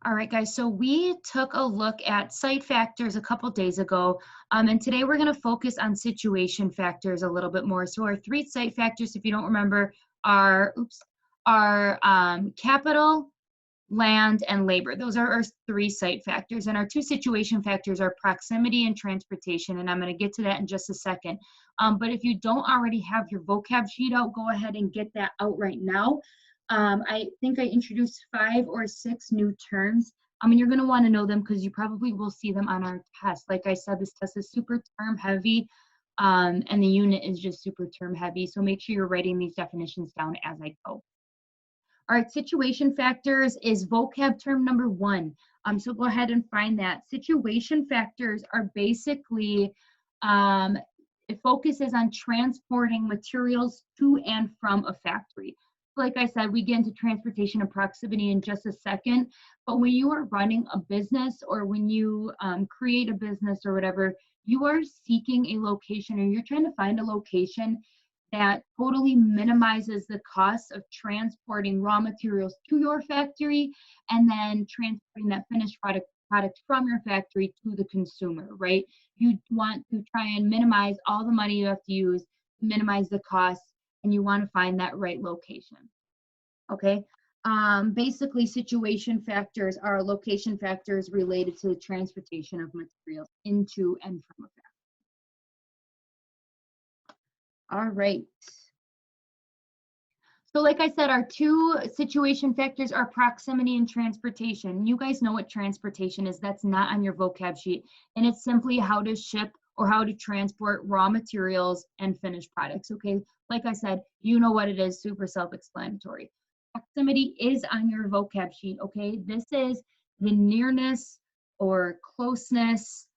All right, guys, so we took a look at site factors a couple days ago, and today we're going to focus on situation factors a little bit more. So our three site factors, if you don't remember, are capital, land, and labor. Those are our three site factors, and our two situation factors are proximity and transportation, and I'm going to get to that in just a second. But if you don't already have your vocab sheet out, go ahead and get that out right now. I think I introduced 5 or 6 new terms. I mean, you're going to want to know them because you probably will see them on our test. Like I said, this test is super term heavy, and the unit is just super term heavy. So make sure you're writing these definitions down as I go. All right, situation factors is vocab term number 1. So go ahead and find that. Situation factors are basically, it focuses on transporting materials to and from a factory. Like I said, we get into transportation and proximity in just a second, but when you are running a business or when you create a business or whatever, you are seeking a location or you're trying to find a location that totally minimizes the cost of transporting raw materials to your factory and then transporting that finished product from your factory to the consumer, right? You want to try and minimize all the money you have to use, minimize the costs, and you want to find that right location. Okay. Basically, situation factors are location factors related to the transportation of materials into and from a factory. All right. So like I said, our two situation factors are proximity and transportation. You guys know what transportation is. That's not on your vocab sheet. And it's simply how to ship or how to transport raw materials and finished products. Okay. Like I said, you know what it is, super self-explanatory. Proximity is on your vocab sheet. Okay. This is the nearness or closeness,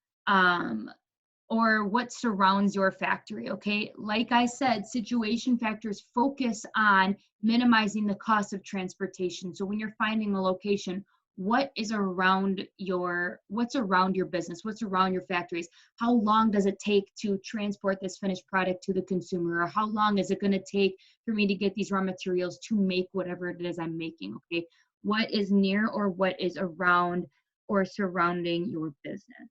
or what surrounds your factory, okay? Like I said, situation factors focus on minimizing the cost of transportation. So when you're finding a location, what's around your business? What's around your factories? How long does it take to transport this finished product to the consumer? Or how long is it gonna take for me to get these raw materials to make whatever it is I'm making, okay? What is near or what is around or surrounding your business?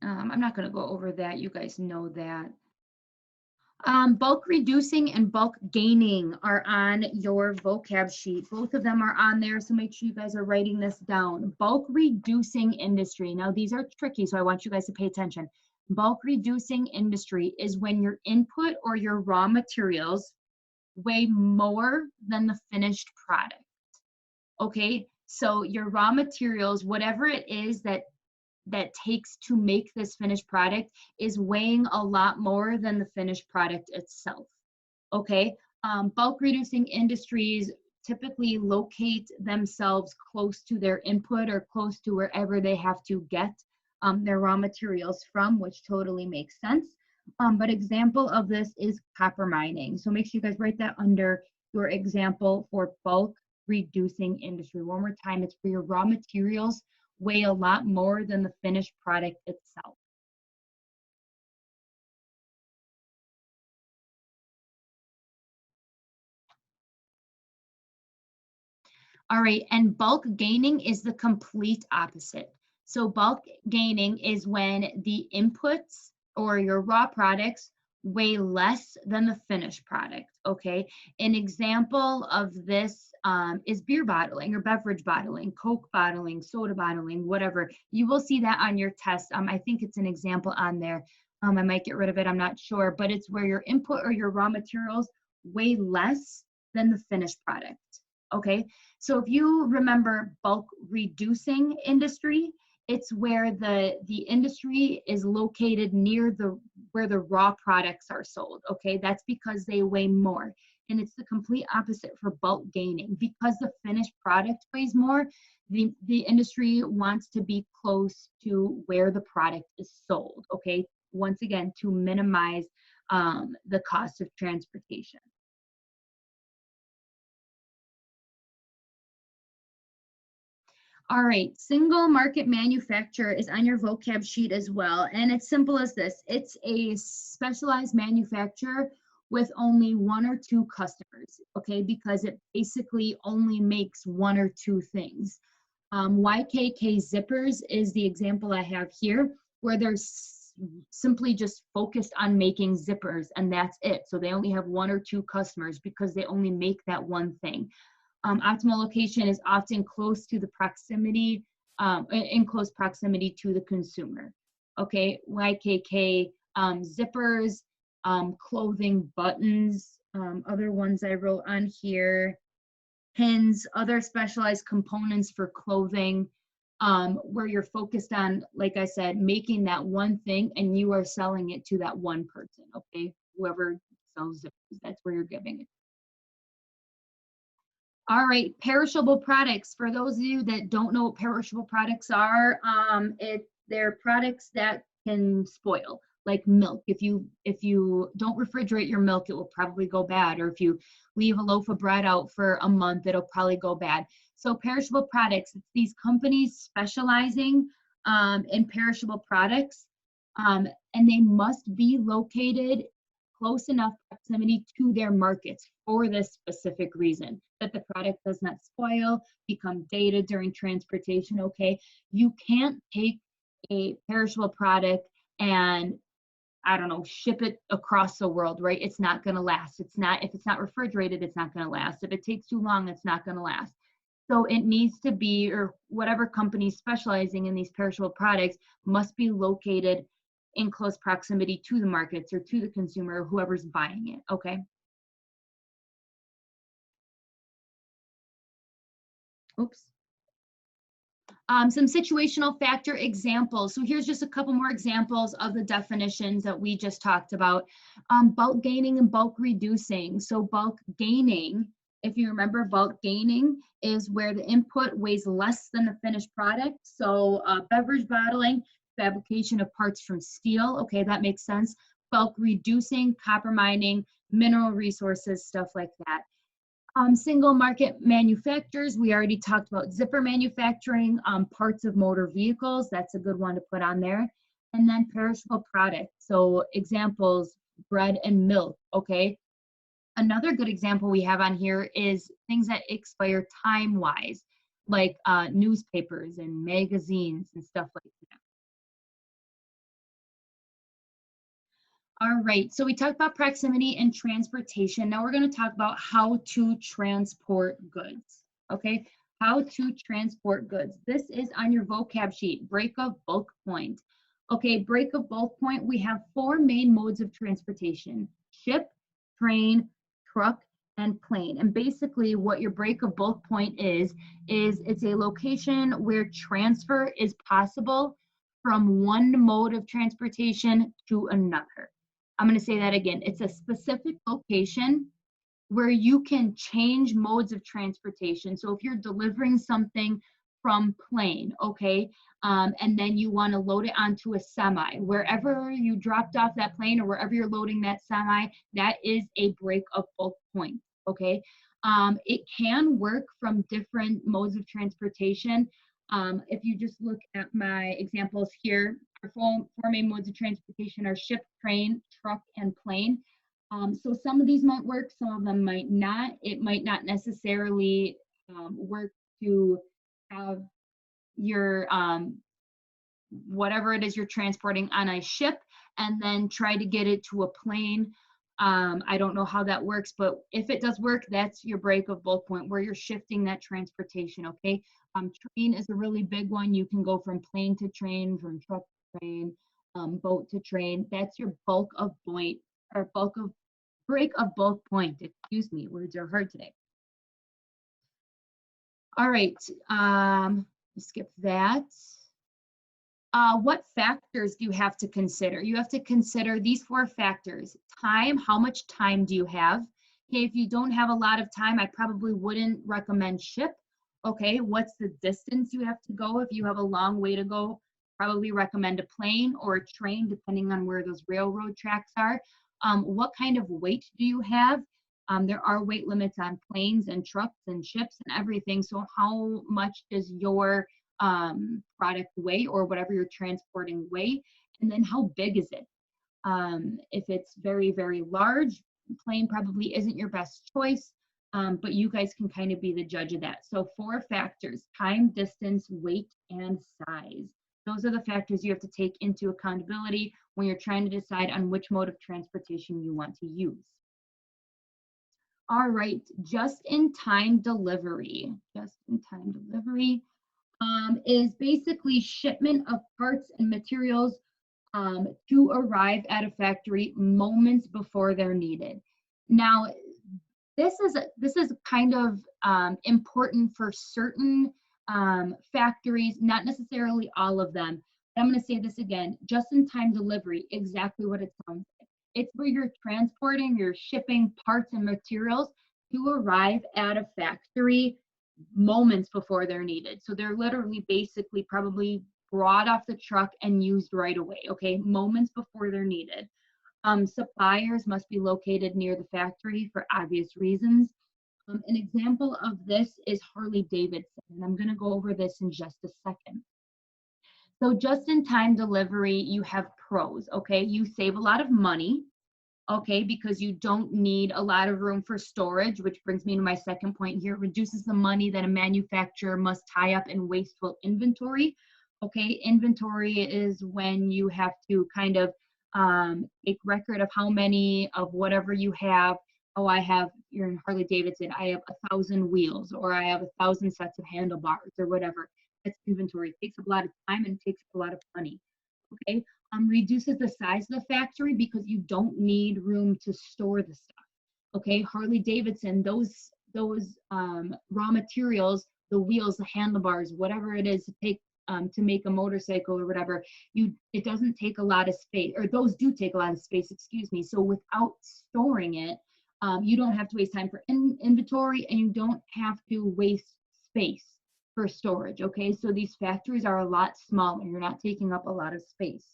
I'm not going to go over that. You guys know that. Bulk reducing and bulk gaining are on your vocab sheet. Both of them are on there, so make sure you guys are writing this down. Bulk reducing industry. Now, these are tricky, so I want you guys to pay attention. Bulk reducing industry is when your input or your raw materials weigh more than the finished product. Okay, so your raw materials, whatever it is that takes to make this finished product is weighing a lot more than the finished product itself. Okay, bulk reducing industries typically locate themselves close to their input or close to wherever they have to get their raw materials from, which totally makes sense. But example of this is copper mining. So make sure you guys write that under your example for bulk reducing industry. One more time, it's for your raw materials weigh a lot more than the finished product itself. All right, and bulk gaining is the complete opposite. So bulk gaining is when the inputs or your raw products weigh less than the finished product, okay? An example of this is beer bottling or beverage bottling, Coke bottling, soda bottling, whatever. You will see that on your test. I think it's an example on there. I might get rid of it, I'm not sure, but it's where your input or your raw materials weigh less than the finished product, okay? So if you remember bulk reducing industry, it's where the industry is located near where the raw products are sold, okay? That's because they weigh more. And it's the complete opposite for bulk gaining. Because the finished product weighs more, the industry wants to be close to where the product is sold, okay? Once again, to minimize the cost of transportation. All right, single market manufacturer is on your vocab sheet as well. And it's simple as this. It's a specialized manufacturer with only one or two customers, okay? Because it basically only makes one or two things. YKK Zippers is the example I have here, where they're simply just focused on making zippers and that's it. So they only have one or two customers because they only make that one thing. Optimal location is often close to the proximity, in close proximity to the consumer. Okay, YKK zippers, clothing buttons, other ones I wrote on here, pins, other specialized components for clothing, where you're focused on, like I said, making that one thing and you are selling it to that one person, okay? Whoever sells zippers, that's where you're giving it. All right, perishable products. For those of you that don't know what perishable products are, they're products that can spoil, like milk. If you don't refrigerate your milk, it will probably go bad. Or if you leave a loaf of bread out for a month, it'll probably go bad. So perishable products, it's these companies specializing in perishable products, and they must be located close enough proximity to their markets for this specific reason, that the product does not spoil, become dated during transportation, okay? You can't take a perishable product and, I don't know, ship it across the world, right? It's not gonna last. It's not, if it's not refrigerated, it's not gonna last. If it takes too long, it's not gonna last. So it needs to be, or whatever company specializing in these perishable products must be located in close proximity to the markets or to the consumer, or whoever's buying it, okay? Oops. Some situational factor examples. So here's just a couple more examples of the definitions that we just talked about. Bulk gaining and bulk reducing. So bulk gaining, if you remember, bulk gaining is where the input weighs less than the finished product. So beverage bottling, fabrication of parts from steel. Okay, that makes sense. Bulk reducing, copper mining, mineral resources, stuff like that. Single market manufacturers, we already talked about zipper manufacturing, parts of motor vehicles, that's a good one to put on there. And then perishable products, so examples, bread and milk, okay? Another good example we have on here is things that expire time-wise, like newspapers and magazines and stuff like that. All right, so we talked about proximity and transportation. Now we're going to talk about how to transport goods. Okay, how to transport goods. This is on your vocab sheet, break of bulk point. Okay, break of bulk point, we have four main modes of transportation: ship, train, truck, and plane. And basically what your break of bulk point is it's a location where transfer is possible from one mode of transportation to another. I'm going to say that again. It's a specific location where you can change modes of transportation. So if you're delivering something from plane, okay, and then you want to load it onto a semi, wherever you dropped off that plane or wherever you're loading that semi, that is a break of bulk point, okay? It can work from different modes of transportation. If you just look at my examples here, our four main modes of transportation are ship, train, truck, and plane. So some of these might work, some of them might not. It might not necessarily work to have your whatever it is you're transporting on a ship and then try to get it to a plane. I don't know how that works, but if it does work, that's your break of bulk point where you're shifting that transportation, okay? Train is a really big one. You can go from plane to train, from truck to train, boat to train. That's your bulk of point, or bulk of break of bulk point. Excuse me, words are hard today. All right, skip that. What factors do you have to consider? You have to consider these four factors. Time, how much time do you have? Okay, if you don't have a lot of time, I probably wouldn't recommend ship. Okay, what's the distance you have to go? If you have a long way to go, probably recommend a plane or a train, depending on where those railroad tracks are. What kind of weight do you have? There are weight limits on planes and trucks and ships and everything. So how much does your product weigh, or whatever you're transporting weigh? And then how big is it? If it's very, very large, plane probably isn't your best choice, but you guys can kind of be the judge of that. So 4 factors: time, distance, weight, and size. Those are the factors you have to take into accountability when you're trying to decide on which mode of transportation you want to use. All right, just-in-time delivery. Just-in-time delivery is basically shipment of parts and materials to arrive at a factory moments before they're needed. Now, this is kind of important for certain factories, not necessarily all of them. But I'm going to say this again: just-in-time delivery, exactly what it sounds like. It's where you're transporting, you're shipping parts and materials to arrive at a factory moments before they're needed. So they're literally basically probably brought off the truck and used right away, okay? Moments before they're needed. Suppliers must be located near the factory for obvious reasons. An example of this is Harley-Davidson, and I'm going to go over this in just a second. So just-in-time delivery, you have pros, okay? You save a lot of money, okay, because you don't need a lot of room for storage, which brings me to my second point here. It reduces the money that a manufacturer must tie up in wasteful inventory. Okay, inventory is when you have to kind of take record of how many of whatever you have. Oh, you're in Harley Davidson, I have 1,000 wheels, or I have 1,000 sets of handlebars, or whatever. That's inventory. It takes up a lot of time and it takes up a lot of money. Okay, reduces the size of the factory because you don't need room to store the stuff. Okay, Harley Davidson, those raw materials, the wheels, the handlebars, whatever it is to take to make a motorcycle or whatever, it doesn't take a lot of space, or those do take a lot of space, excuse me. So without storing it, you don't have to waste time for inventory, and you don't have to waste space for storage. Okay, so these factories are a lot smaller. You're not taking up a lot of space.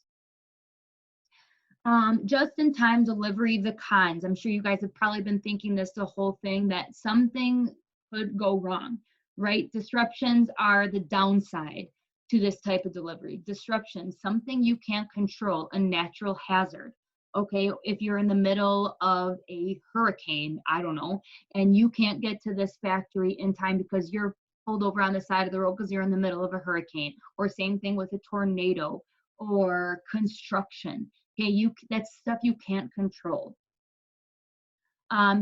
Just-in-time delivery, the cons. I'm sure you guys have probably been thinking this the whole thing, that something could go wrong, right? Disruptions are the downside to this type of delivery. Disruption, something you can't control, a natural hazard. Okay, if you're in the middle of a hurricane, I don't know, and you can't get to this factory in time because you're pulled over on the side of the road because you're in the middle of a hurricane, or same thing with a tornado or construction. Okay, that's stuff you can't control.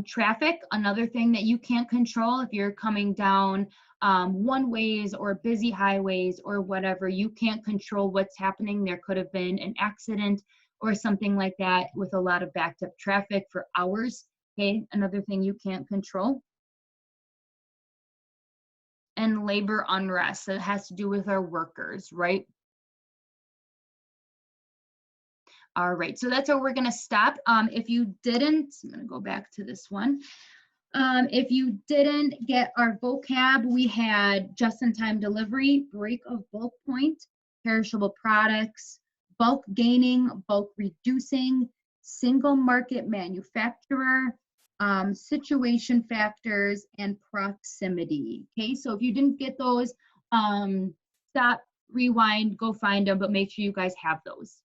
Traffic, another thing that you can't control. If you're coming down one ways or busy highways or whatever, you can't control what's happening. There could have been an accident or something like that with a lot of backed up traffic for hours. Okay, another thing you can't control. And labor unrest, that has to do with our workers, right? All right, so that's where we're gonna stop. If you didn't, I'm gonna go back to this one. If you didn't get our vocab, we had just-in-time delivery, break of bulk point, perishable products, bulk gaining, bulk reducing, single market manufacturer, situation factors, and proximity. Okay, so if you didn't get those, stop, rewind, go find them, but make sure you guys have those.